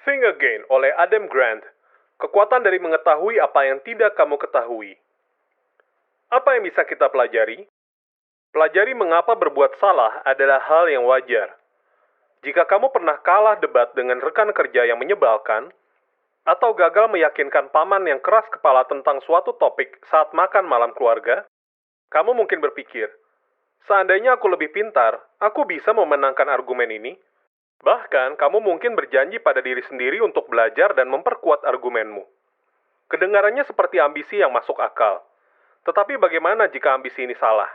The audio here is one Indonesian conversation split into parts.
Think Again oleh Adam Grant. Kekuatan dari mengetahui apa yang tidak kamu ketahui. Apa yang bisa kita pelajari? Pelajari mengapa berbuat salah adalah hal yang wajar. Jika kamu pernah kalah debat dengan rekan kerja yang menyebalkan, atau gagal meyakinkan paman yang keras kepala tentang suatu topik saat makan malam keluarga, kamu mungkin berpikir, seandainya aku lebih pintar, aku bisa memenangkan argumen ini. Bahkan, kamu mungkin berjanji pada diri sendiri untuk belajar dan memperkuat argumenmu. Kedengarannya seperti ambisi yang masuk akal. Tetapi bagaimana jika ambisi ini salah?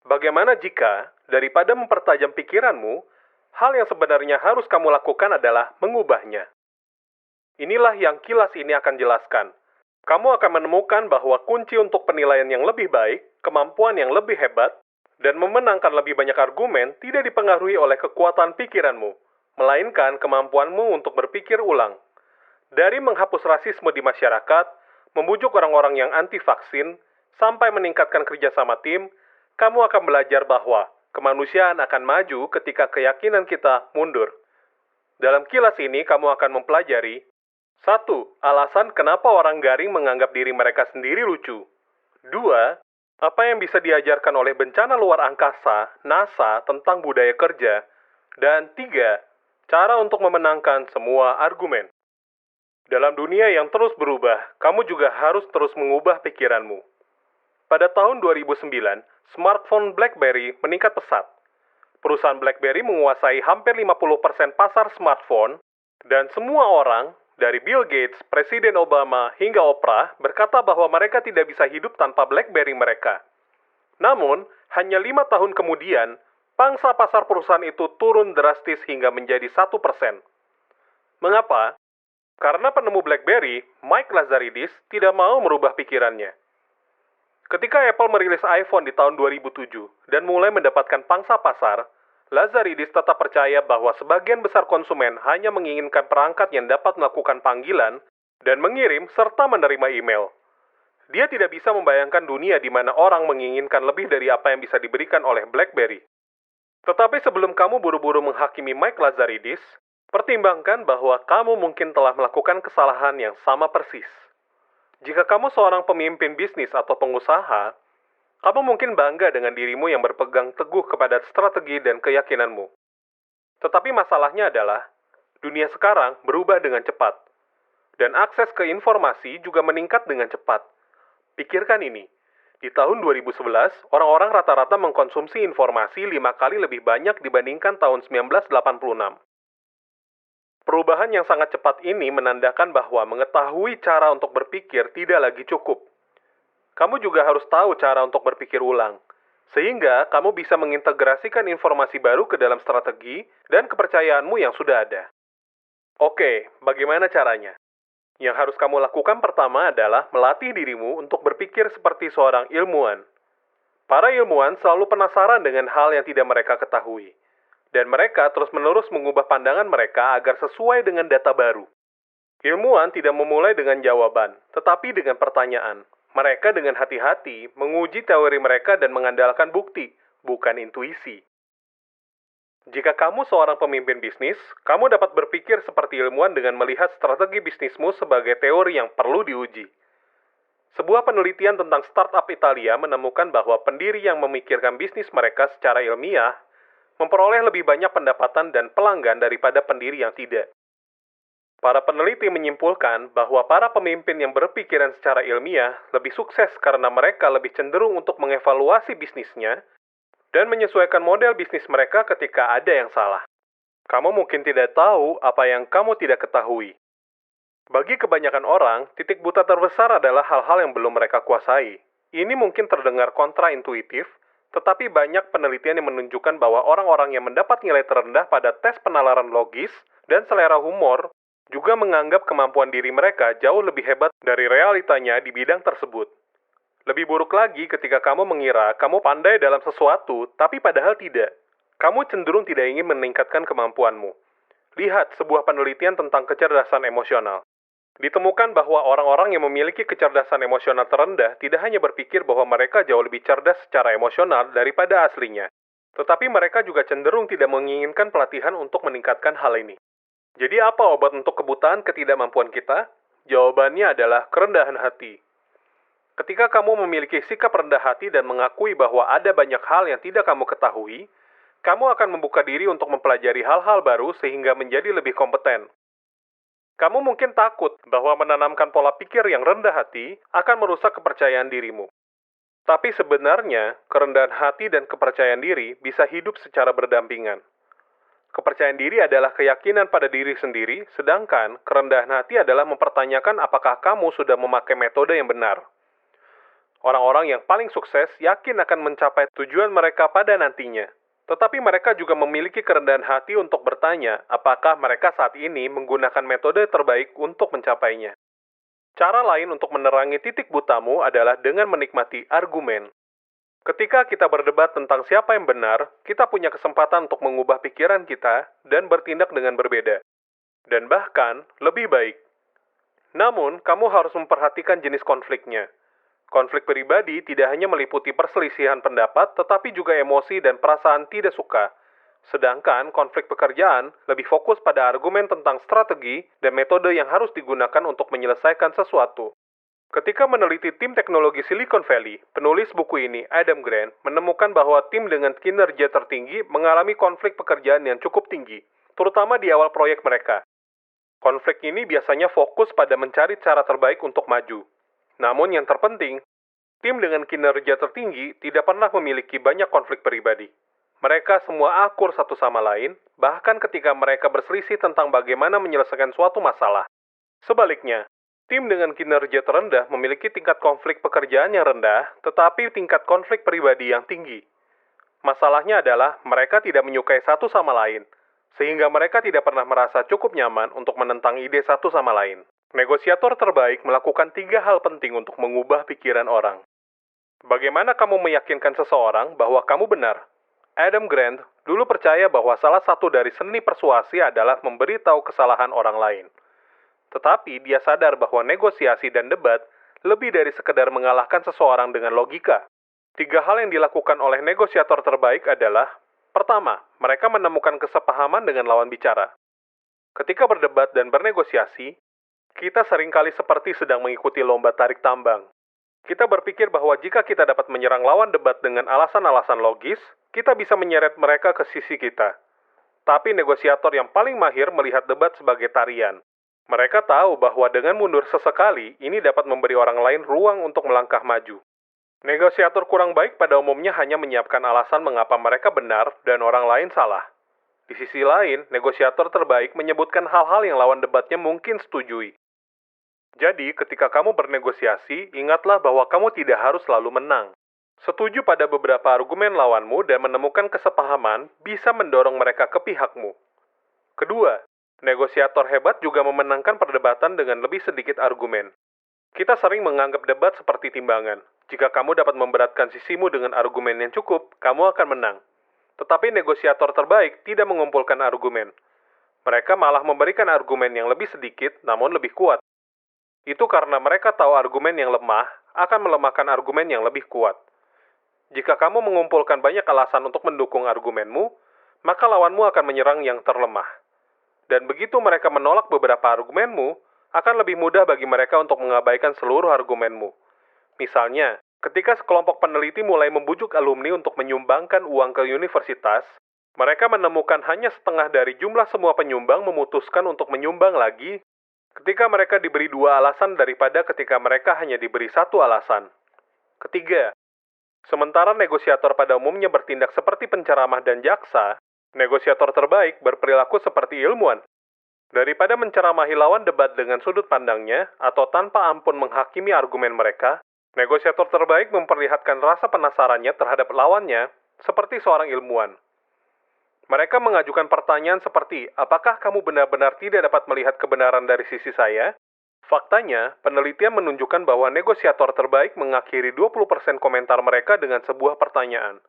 Bagaimana jika, daripada mempertajam pikiranmu, hal yang sebenarnya harus kamu lakukan adalah mengubahnya? Inilah yang kilas ini akan jelaskan. Kamu akan menemukan bahwa kunci untuk penilaian yang lebih baik, kemampuan yang lebih hebat, dan memenangkan lebih banyak argumen tidak dipengaruhi oleh kekuatan pikiranmu, melainkan kemampuanmu untuk berpikir ulang. Dari menghapus rasisme di masyarakat, membujuk orang-orang yang anti-vaksin, sampai meningkatkan kerjasama tim, kamu akan belajar bahwa kemanusiaan akan maju ketika keyakinan kita mundur. Dalam kilas ini, kamu akan mempelajari 1. Alasan kenapa orang garing menganggap diri mereka sendiri lucu. 2. Apa yang bisa diajarkan oleh bencana luar angkasa, NASA, tentang budaya kerja. Dan 3. Cara untuk memenangkan semua argumen. Dalam dunia yang terus berubah, kamu juga harus terus mengubah pikiranmu. Pada tahun 2009, smartphone BlackBerry meningkat pesat. Perusahaan BlackBerry menguasai hampir 50% pasar smartphone, dan semua orang, dari Bill Gates, Presiden Obama, hingga Oprah, berkata bahwa mereka tidak bisa hidup tanpa BlackBerry mereka. Namun, hanya 5 tahun kemudian, pangsa pasar perusahaan itu turun drastis hingga menjadi 1%. Mengapa? Karena penemu BlackBerry, Mike Lazaridis, tidak mau merubah pikirannya. Ketika Apple merilis iPhone di tahun 2007 dan mulai mendapatkan pangsa pasar, Lazaridis tetap percaya bahwa sebagian besar konsumen hanya menginginkan perangkat yang dapat melakukan panggilan dan mengirim serta menerima email. Dia tidak bisa membayangkan dunia di mana orang menginginkan lebih dari apa yang bisa diberikan oleh BlackBerry. Tetapi sebelum kamu buru-buru menghakimi Mike Lazaridis, pertimbangkan bahwa kamu mungkin telah melakukan kesalahan yang sama persis. Jika kamu seorang pemimpin bisnis atau pengusaha, kamu mungkin bangga dengan dirimu yang berpegang teguh kepada strategi dan keyakinanmu. Tetapi masalahnya adalah, dunia sekarang berubah dengan cepat. Dan akses ke informasi juga meningkat dengan cepat. Pikirkan ini, di tahun 2011, orang-orang rata-rata mengkonsumsi informasi 5 kali lebih banyak dibandingkan tahun 1986. Perubahan yang sangat cepat ini menandakan bahwa mengetahui cara untuk berpikir tidak lagi cukup. Kamu juga harus tahu cara untuk berpikir ulang, sehingga kamu bisa mengintegrasikan informasi baru ke dalam strategi dan kepercayaanmu yang sudah ada. Oke, bagaimana caranya? Yang harus kamu lakukan pertama adalah melatih dirimu untuk berpikir seperti seorang ilmuwan. Para ilmuwan selalu penasaran dengan hal yang tidak mereka ketahui. Dan mereka terus-menerus mengubah pandangan mereka agar sesuai dengan data baru. Ilmuwan tidak memulai dengan jawaban, tetapi dengan pertanyaan. Mereka dengan hati-hati menguji teori mereka dan mengandalkan bukti, bukan intuisi. Jika kamu seorang pemimpin bisnis, kamu dapat berpikir seperti ilmuwan dengan melihat strategi bisnismu sebagai teori yang perlu diuji. Sebuah penelitian tentang startup Italia menemukan bahwa pendiri yang memikirkan bisnis mereka secara ilmiah memperoleh lebih banyak pendapatan dan pelanggan daripada pendiri yang tidak. Para peneliti menyimpulkan bahwa para pemimpin yang berpikiran secara ilmiah lebih sukses karena mereka lebih cenderung untuk mengevaluasi bisnisnya dan menyesuaikan model bisnis mereka ketika ada yang salah. Kamu mungkin tidak tahu apa yang kamu tidak ketahui. Bagi kebanyakan orang, titik buta terbesar adalah hal-hal yang belum mereka kuasai. Ini mungkin terdengar kontraintuitif, tetapi banyak penelitian yang menunjukkan bahwa orang-orang yang mendapat nilai terendah pada tes penalaran logis dan selera humor juga menganggap kemampuan diri mereka jauh lebih hebat dari realitanya di bidang tersebut. Lebih buruk lagi ketika kamu mengira kamu pandai dalam sesuatu, tapi padahal tidak. Kamu cenderung tidak ingin meningkatkan kemampuanmu. Lihat sebuah penelitian tentang kecerdasan emosional. Ditemukan bahwa orang-orang yang memiliki kecerdasan emosional terendah tidak hanya berpikir bahwa mereka jauh lebih cerdas secara emosional daripada aslinya, tetapi mereka juga cenderung tidak menginginkan pelatihan untuk meningkatkan hal ini. Jadi apa obat untuk kebutaan ketidakmampuan kita? Jawabannya adalah kerendahan hati. Ketika kamu memiliki sikap rendah hati dan mengakui bahwa ada banyak hal yang tidak kamu ketahui, kamu akan membuka diri untuk mempelajari hal-hal baru sehingga menjadi lebih kompeten. Kamu mungkin takut bahwa menanamkan pola pikir yang rendah hati akan merusak kepercayaan dirimu. Tapi sebenarnya, kerendahan hati dan kepercayaan diri bisa hidup secara berdampingan. Kepercayaan diri adalah keyakinan pada diri sendiri, sedangkan kerendahan hati adalah mempertanyakan apakah kamu sudah memakai metode yang benar. Orang-orang yang paling sukses yakin akan mencapai tujuan mereka pada nantinya. Tetapi mereka juga memiliki kerendahan hati untuk bertanya apakah mereka saat ini menggunakan metode terbaik untuk mencapainya. Cara lain untuk menerangi titik butamu adalah dengan menikmati argumen. Ketika kita berdebat tentang siapa yang benar, kita punya kesempatan untuk mengubah pikiran kita dan bertindak dengan berbeda. Dan bahkan, lebih baik. Namun, kamu harus memperhatikan jenis konfliknya. Konflik pribadi tidak hanya meliputi perselisihan pendapat, tetapi juga emosi dan perasaan tidak suka. Sedangkan konflik pekerjaan lebih fokus pada argumen tentang strategi dan metode yang harus digunakan untuk menyelesaikan sesuatu. Ketika meneliti tim teknologi Silicon Valley, penulis buku ini, Adam Grant, menemukan bahwa tim dengan kinerja tertinggi mengalami konflik pekerjaan yang cukup tinggi, terutama di awal proyek mereka. Konflik ini biasanya fokus pada mencari cara terbaik untuk maju. Namun yang terpenting, tim dengan kinerja tertinggi tidak pernah memiliki banyak konflik pribadi. Mereka semua akur satu sama lain, bahkan ketika mereka berselisih tentang bagaimana menyelesaikan suatu masalah. Sebaliknya, tim dengan kinerja terendah memiliki tingkat konflik pekerjaan yang rendah, tetapi tingkat konflik pribadi yang tinggi. Masalahnya adalah mereka tidak menyukai satu sama lain, sehingga mereka tidak pernah merasa cukup nyaman untuk menentang ide satu sama lain. Negosiator terbaik melakukan 3 hal penting untuk mengubah pikiran orang. Bagaimana kamu meyakinkan seseorang bahwa kamu benar? Adam Grant dulu percaya bahwa salah satu dari seni persuasi adalah memberitahu kesalahan orang lain. Tetapi dia sadar bahwa negosiasi dan debat lebih dari sekedar mengalahkan seseorang dengan logika. 3 hal yang dilakukan oleh negosiator terbaik adalah: pertama, mereka menemukan kesepahaman dengan lawan bicara. Ketika berdebat dan bernegosiasi, kita seringkali seperti sedang mengikuti lomba tarik tambang. Kita berpikir bahwa jika kita dapat menyerang lawan debat dengan alasan-alasan logis, kita bisa menyeret mereka ke sisi kita. Tapi negosiator yang paling mahir melihat debat sebagai tarian. Mereka tahu bahwa dengan mundur sesekali, ini dapat memberi orang lain ruang untuk melangkah maju. Negosiator kurang baik pada umumnya hanya menyiapkan alasan mengapa mereka benar dan orang lain salah. Di sisi lain, negosiator terbaik menyebutkan hal-hal yang lawan debatnya mungkin setujui. Jadi, ketika kamu bernegosiasi, ingatlah bahwa kamu tidak harus selalu menang. Setuju pada beberapa argumen lawanmu dan menemukan kesepahaman bisa mendorong mereka ke pihakmu. Kedua, negosiator hebat juga memenangkan perdebatan dengan lebih sedikit argumen. Kita sering menganggap debat seperti timbangan. Jika kamu dapat memberatkan sisimu dengan argumen yang cukup, kamu akan menang. Tetapi negosiator terbaik tidak mengumpulkan argumen. Mereka malah memberikan argumen yang lebih sedikit, namun lebih kuat. Itu karena mereka tahu argumen yang lemah akan melemahkan argumen yang lebih kuat. Jika kamu mengumpulkan banyak alasan untuk mendukung argumenmu, maka lawanmu akan menyerang yang terlemah. Dan begitu mereka menolak beberapa argumenmu, akan lebih mudah bagi mereka untuk mengabaikan seluruh argumenmu. Misalnya, ketika sekelompok peneliti mulai membujuk alumni untuk menyumbangkan uang ke universitas, mereka menemukan hanya setengah dari jumlah semua penyumbang memutuskan untuk menyumbang lagi ketika mereka diberi 2 alasan daripada ketika mereka hanya diberi 1 alasan. Ketiga, sementara negosiator pada umumnya bertindak seperti penceramah dan jaksa, negosiator terbaik berperilaku seperti ilmuwan. Daripada menceramahi lawan debat dengan sudut pandangnya atau tanpa ampun menghakimi argumen mereka, negosiator terbaik memperlihatkan rasa penasarannya terhadap lawannya seperti seorang ilmuwan. Mereka mengajukan pertanyaan seperti, apakah kamu benar-benar tidak dapat melihat kebenaran dari sisi saya? Faktanya, penelitian menunjukkan bahwa negosiator terbaik mengakhiri 20% komentar mereka dengan sebuah pertanyaan.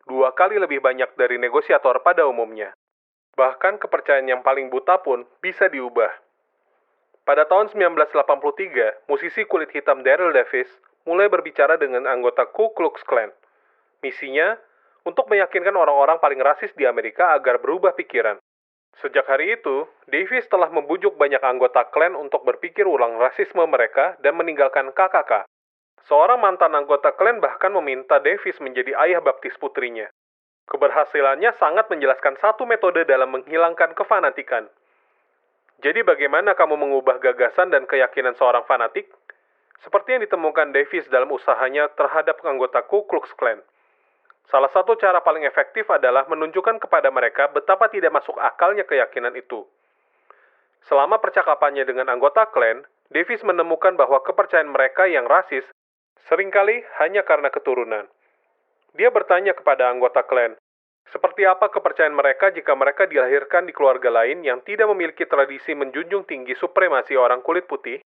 2 kali lebih banyak dari negosiator pada umumnya. Bahkan kepercayaan yang paling buta pun bisa diubah. Pada tahun 1983, musisi kulit hitam Daryl Davis mulai berbicara dengan anggota Ku Klux Klan. Misinya, untuk meyakinkan orang-orang paling rasis di Amerika agar berubah pikiran. Sejak hari itu, Davis telah membujuk banyak anggota Klan untuk berpikir ulang rasisme mereka dan meninggalkan KKK. Seorang mantan anggota Klan bahkan meminta Davis menjadi ayah baptis putrinya. Keberhasilannya sangat menjelaskan satu metode dalam menghilangkan kefanatikan. Jadi bagaimana kamu mengubah gagasan dan keyakinan seorang fanatik? Seperti yang ditemukan Davis dalam usahanya terhadap anggota Ku Klux Klan. Salah satu cara paling efektif adalah menunjukkan kepada mereka betapa tidak masuk akalnya keyakinan itu. Selama percakapannya dengan anggota Klan, Davis menemukan bahwa kepercayaan mereka yang rasis seringkali hanya karena keturunan. Dia bertanya kepada anggota Klan, seperti apa kepercayaan mereka jika mereka dilahirkan di keluarga lain yang tidak memiliki tradisi menjunjung tinggi supremasi orang kulit putih?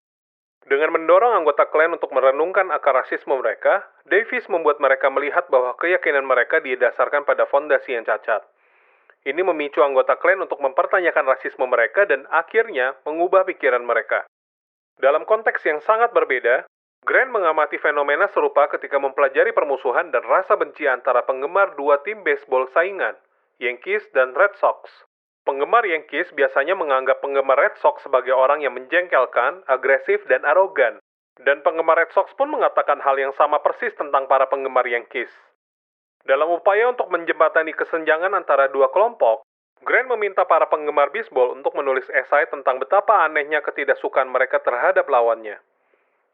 Dengan mendorong anggota Klan untuk merenungkan akar rasisme mereka, Davis membuat mereka melihat bahwa keyakinan mereka didasarkan pada fondasi yang cacat. Ini memicu anggota Klan untuk mempertanyakan rasisme mereka dan akhirnya mengubah pikiran mereka. Dalam konteks yang sangat berbeda, Grant mengamati fenomena serupa ketika mempelajari permusuhan dan rasa benci antara penggemar dua tim baseball saingan, Yankees dan Red Sox. Penggemar Yankees biasanya menganggap penggemar Red Sox sebagai orang yang menjengkelkan, agresif, dan arogan. Dan penggemar Red Sox pun mengatakan hal yang sama persis tentang para penggemar Yankees. Dalam upaya untuk menjembatani kesenjangan antara dua kelompok, Grant meminta para penggemar bisbol untuk menulis esai tentang betapa anehnya ketidaksukaan mereka terhadap lawannya.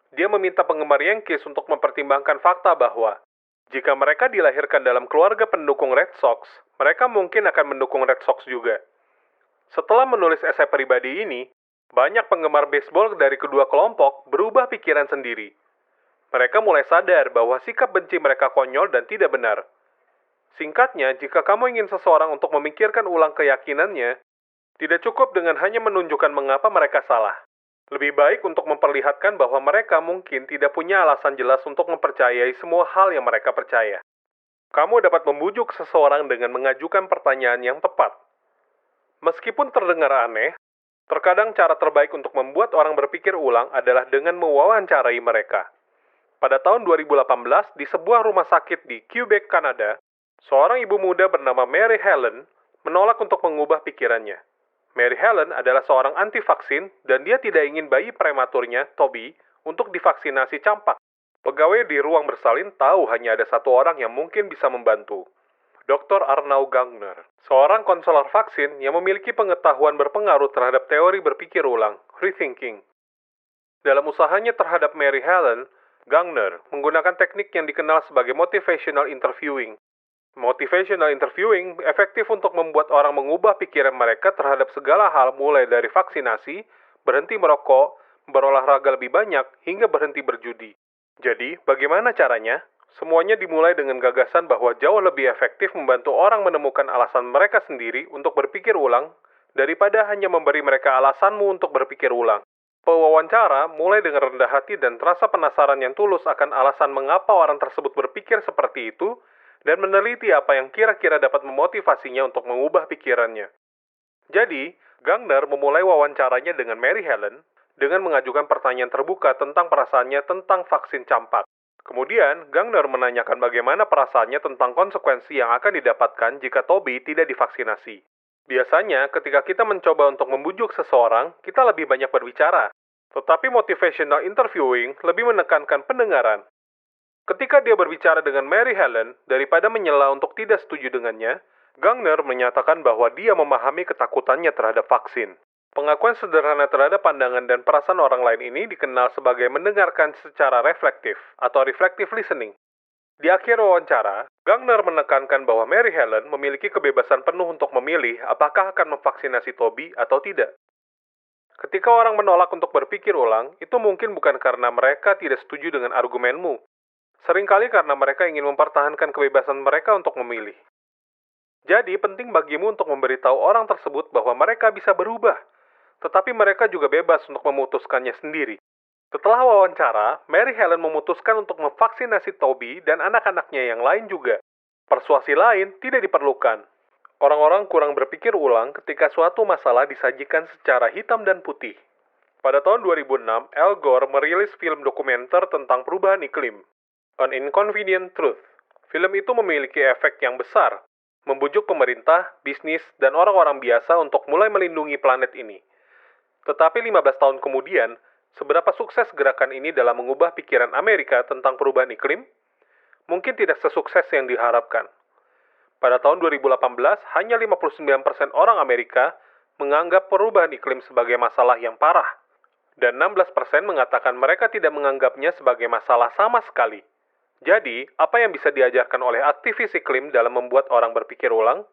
Dia meminta penggemar Yankees untuk mempertimbangkan fakta bahwa jika mereka dilahirkan dalam keluarga pendukung Red Sox, mereka mungkin akan mendukung Red Sox juga. Setelah menulis esai pribadi ini, banyak penggemar baseball dari kedua kelompok berubah pikiran sendiri. Mereka mulai sadar bahwa sikap benci mereka konyol dan tidak benar. Singkatnya, jika kamu ingin seseorang untuk memikirkan ulang keyakinannya, tidak cukup dengan hanya menunjukkan mengapa mereka salah. Lebih baik untuk memperlihatkan bahwa mereka mungkin tidak punya alasan jelas untuk mempercayai semua hal yang mereka percaya. Kamu dapat membujuk seseorang dengan mengajukan pertanyaan yang tepat. Meskipun terdengar aneh, terkadang cara terbaik untuk membuat orang berpikir ulang adalah dengan mewawancarai mereka. Pada tahun 2018, di sebuah rumah sakit di Quebec, Kanada, seorang ibu muda bernama Mary Helen menolak untuk mengubah pikirannya. Mary Helen adalah seorang anti-vaksin dan dia tidak ingin bayi prematurnya, Toby, untuk divaksinasi campak. Pegawai di ruang bersalin tahu hanya ada satu orang yang mungkin bisa membantu. Dr. Arnaud Gangner, seorang konselor vaksin yang memiliki pengetahuan berpengaruh terhadap teori berpikir ulang, rethinking. Dalam usahanya terhadap Mary Helen, Gangner menggunakan teknik yang dikenal sebagai motivational interviewing. Motivational interviewing efektif untuk membuat orang mengubah pikiran mereka terhadap segala hal mulai dari vaksinasi, berhenti merokok, berolahraga lebih banyak, hingga berhenti berjudi. Jadi, bagaimana caranya? Semuanya dimulai dengan gagasan bahwa jauh lebih efektif membantu orang menemukan alasan mereka sendiri untuk berpikir ulang daripada hanya memberi mereka alasanmu untuk berpikir ulang. Pewawancara mulai dengan rendah hati dan rasa penasaran yang tulus akan alasan mengapa orang tersebut berpikir seperti itu dan meneliti apa yang kira-kira dapat memotivasinya untuk mengubah pikirannya. Jadi, Gangner memulai wawancaranya dengan Mary Helen dengan mengajukan pertanyaan terbuka tentang perasaannya tentang vaksin campak. Kemudian, Gangner menanyakan bagaimana perasaannya tentang konsekuensi yang akan didapatkan jika Toby tidak divaksinasi. Biasanya, ketika kita mencoba untuk membujuk seseorang, kita lebih banyak berbicara. Tetapi motivational interviewing lebih menekankan pendengaran. Ketika dia berbicara dengan Mary Helen, daripada menyela untuk tidak setuju dengannya, Gangner menyatakan bahwa dia memahami ketakutannya terhadap vaksin. Pengakuan sederhana terhadap pandangan dan perasaan orang lain ini dikenal sebagai mendengarkan secara reflektif atau reflective listening. Di akhir wawancara, Gangner menekankan bahwa Mary Helen memiliki kebebasan penuh untuk memilih apakah akan memvaksinasi Toby atau tidak. Ketika orang menolak untuk berpikir ulang, itu mungkin bukan karena mereka tidak setuju dengan argumenmu. Seringkali karena mereka ingin mempertahankan kebebasan mereka untuk memilih. Jadi, penting bagimu untuk memberitahu orang tersebut bahwa mereka bisa berubah, tetapi mereka juga bebas untuk memutuskannya sendiri. Setelah wawancara, Mary Helen memutuskan untuk memvaksinasi Toby dan anak-anaknya yang lain juga. Persuasi lain tidak diperlukan. Orang-orang kurang berpikir ulang ketika suatu masalah disajikan secara hitam dan putih. Pada tahun 2006, Al Gore merilis film dokumenter tentang perubahan iklim, An Inconvenient Truth. Film itu memiliki efek yang besar. membujuk pemerintah, bisnis, dan orang-orang biasa untuk mulai melindungi planet ini. Tetapi 15 tahun kemudian, seberapa sukses gerakan ini dalam mengubah pikiran Amerika tentang perubahan iklim? Mungkin tidak sesukses yang diharapkan. Pada tahun 2018, hanya 59% orang Amerika menganggap perubahan iklim sebagai masalah yang parah, dan 16% mengatakan mereka tidak menganggapnya sebagai masalah sama sekali. Jadi, apa yang bisa diajarkan oleh aktivis iklim dalam membuat orang berpikir ulang?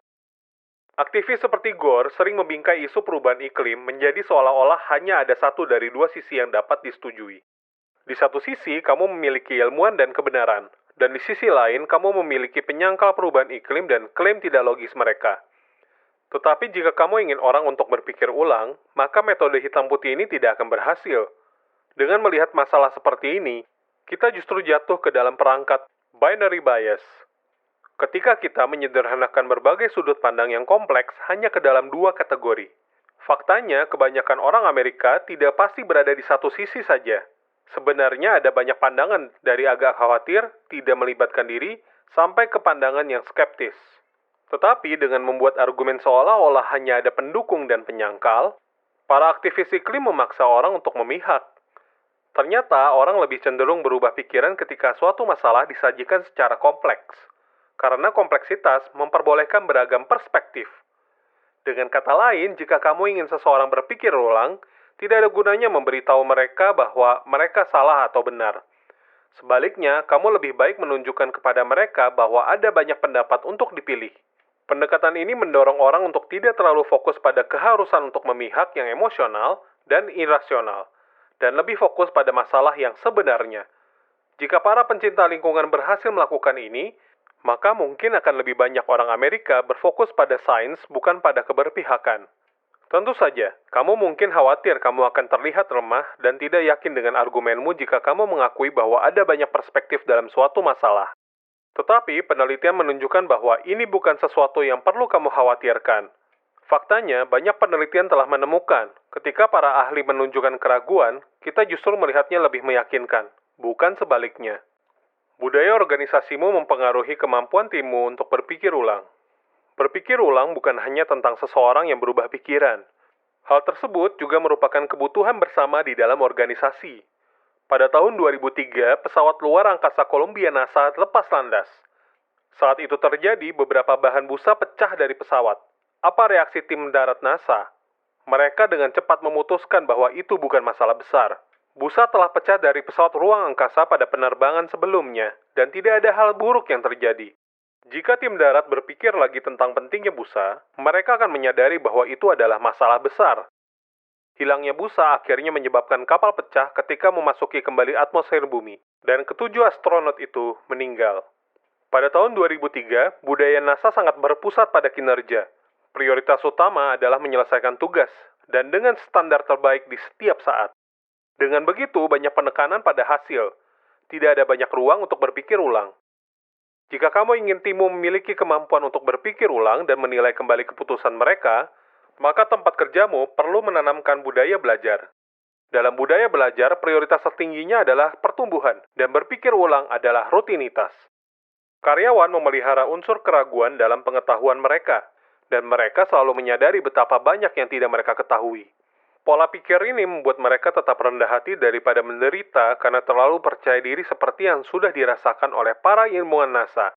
Aktivis seperti Gore sering membingkai isu perubahan iklim menjadi seolah-olah hanya ada satu dari dua sisi yang dapat disetujui. Di satu sisi, kamu memiliki ilmuwan dan kebenaran, dan di sisi lain, kamu memiliki penyangkal perubahan iklim dan klaim tidak logis mereka. Tetapi jika kamu ingin orang untuk berpikir ulang, maka metode hitam putih ini tidak akan berhasil. Dengan melihat masalah seperti ini, kita justru jatuh ke dalam perangkat binary bias. Ketika kita menyederhanakan berbagai sudut pandang yang kompleks hanya ke dalam dua kategori. Faktanya, kebanyakan orang Amerika tidak pasti berada di satu sisi saja. Sebenarnya ada banyak pandangan dari agak khawatir, tidak melibatkan diri, sampai ke pandangan yang skeptis. Tetapi dengan membuat argumen seolah-olah hanya ada pendukung dan penyangkal, para aktivis iklim memaksa orang untuk memihak. Ternyata orang lebih cenderung berubah pikiran ketika suatu masalah disajikan secara kompleks, karena kompleksitas memperbolehkan beragam perspektif. Dengan kata lain, jika kamu ingin seseorang berpikir ulang, tidak ada gunanya memberitahu mereka bahwa mereka salah atau benar. Sebaliknya, kamu lebih baik menunjukkan kepada mereka bahwa ada banyak pendapat untuk dipilih. Pendekatan ini mendorong orang untuk tidak terlalu fokus pada keharusan untuk memihak yang emosional dan irasional, dan lebih fokus pada masalah yang sebenarnya. Jika para pencinta lingkungan berhasil melakukan ini, maka mungkin akan lebih banyak orang Amerika berfokus pada sains bukan pada keberpihakan. Tentu saja, kamu mungkin khawatir kamu akan terlihat lemah dan tidak yakin dengan argumenmu jika kamu mengakui bahwa ada banyak perspektif dalam suatu masalah. Tetapi, penelitian menunjukkan bahwa ini bukan sesuatu yang perlu kamu khawatirkan. Faktanya, banyak penelitian telah menemukan, ketika para ahli menunjukkan keraguan, kita justru melihatnya lebih meyakinkan, bukan sebaliknya. Budaya organisasimu mempengaruhi kemampuan timmu untuk berpikir ulang. Berpikir ulang bukan hanya tentang seseorang yang berubah pikiran. Hal tersebut juga merupakan kebutuhan bersama di dalam organisasi. Pada tahun 2003, pesawat luar angkasa Columbia NASA lepas landas. Saat itu terjadi, beberapa bahan busa pecah dari pesawat. Apa reaksi tim darat NASA? Mereka dengan cepat memutuskan bahwa itu bukan masalah besar. Busa telah pecah dari pesawat ruang angkasa pada penerbangan sebelumnya, dan tidak ada hal buruk yang terjadi. Jika tim darat berpikir lagi tentang pentingnya busa, mereka akan menyadari bahwa itu adalah masalah besar. Hilangnya busa akhirnya menyebabkan kapal pecah ketika memasuki kembali atmosfer bumi, dan ketujuh astronot itu meninggal. Pada tahun 2003, budaya NASA sangat berpusat pada kinerja. Prioritas utama adalah menyelesaikan tugas, dan dengan standar terbaik di setiap saat. Dengan begitu, banyak penekanan pada hasil. Tidak ada banyak ruang untuk berpikir ulang. Jika kamu ingin timmu memiliki kemampuan untuk berpikir ulang dan menilai kembali keputusan mereka, maka tempat kerjamu perlu menanamkan budaya belajar. Dalam budaya belajar, prioritas tertingginya adalah pertumbuhan, dan berpikir ulang adalah rutinitas. Karyawan memelihara unsur keraguan dalam pengetahuan mereka, dan mereka selalu menyadari betapa banyak yang tidak mereka ketahui. Pola pikir ini membuat mereka tetap rendah hati daripada menderita karena terlalu percaya diri seperti yang sudah dirasakan oleh para ilmuwan NASA.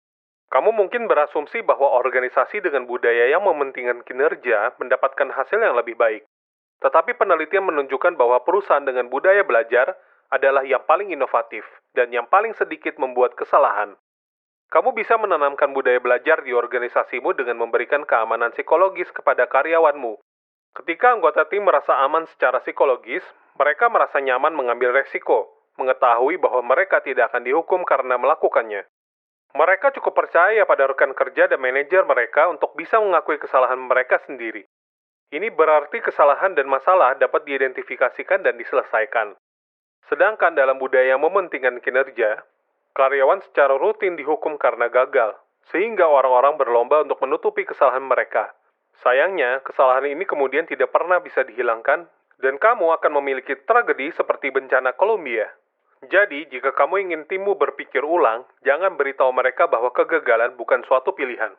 Kamu mungkin berasumsi bahwa organisasi dengan budaya yang mementingkan kinerja mendapatkan hasil yang lebih baik. Tetapi penelitian menunjukkan bahwa perusahaan dengan budaya belajar adalah yang paling inovatif dan yang paling sedikit membuat kesalahan. Kamu bisa menanamkan budaya belajar di organisasimu dengan memberikan keamanan psikologis kepada karyawanmu. Ketika anggota tim merasa aman secara psikologis, mereka merasa nyaman mengambil resiko, mengetahui bahwa mereka tidak akan dihukum karena melakukannya. Mereka cukup percaya pada rekan kerja dan manajer mereka untuk bisa mengakui kesalahan mereka sendiri. Ini berarti kesalahan dan masalah dapat diidentifikasikan dan diselesaikan. Sedangkan dalam budaya yang mementingkan kinerja, karyawan secara rutin dihukum karena gagal, sehingga orang-orang berlomba untuk menutupi kesalahan mereka. Sayangnya, kesalahan ini kemudian tidak pernah bisa dihilangkan, dan kamu akan memiliki tragedi seperti bencana Columbia. Jadi, jika kamu ingin timmu berpikir ulang, jangan beritahu mereka bahwa kegagalan bukan suatu pilihan.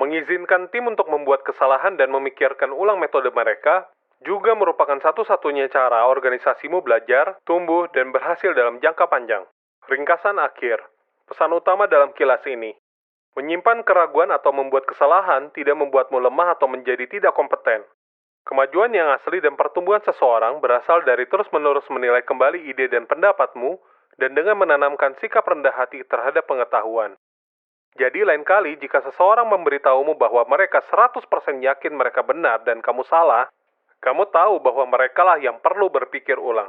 Mengizinkan tim untuk membuat kesalahan dan memikirkan ulang metode mereka juga merupakan satu-satunya cara organisasimu belajar, tumbuh, dan berhasil dalam jangka panjang. Ringkasan akhir, pesan utama dalam kilas ini. Menyimpan keraguan atau membuat kesalahan tidak membuatmu lemah atau menjadi tidak kompeten. Kemajuan yang asli dan pertumbuhan seseorang berasal dari terus-menerus menilai kembali ide dan pendapatmu dan dengan menanamkan sikap rendah hati terhadap pengetahuan. Jadi lain kali jika seseorang memberitahumu bahwa mereka 100% yakin mereka benar dan kamu salah, kamu tahu bahwa merekalah yang perlu berpikir ulang.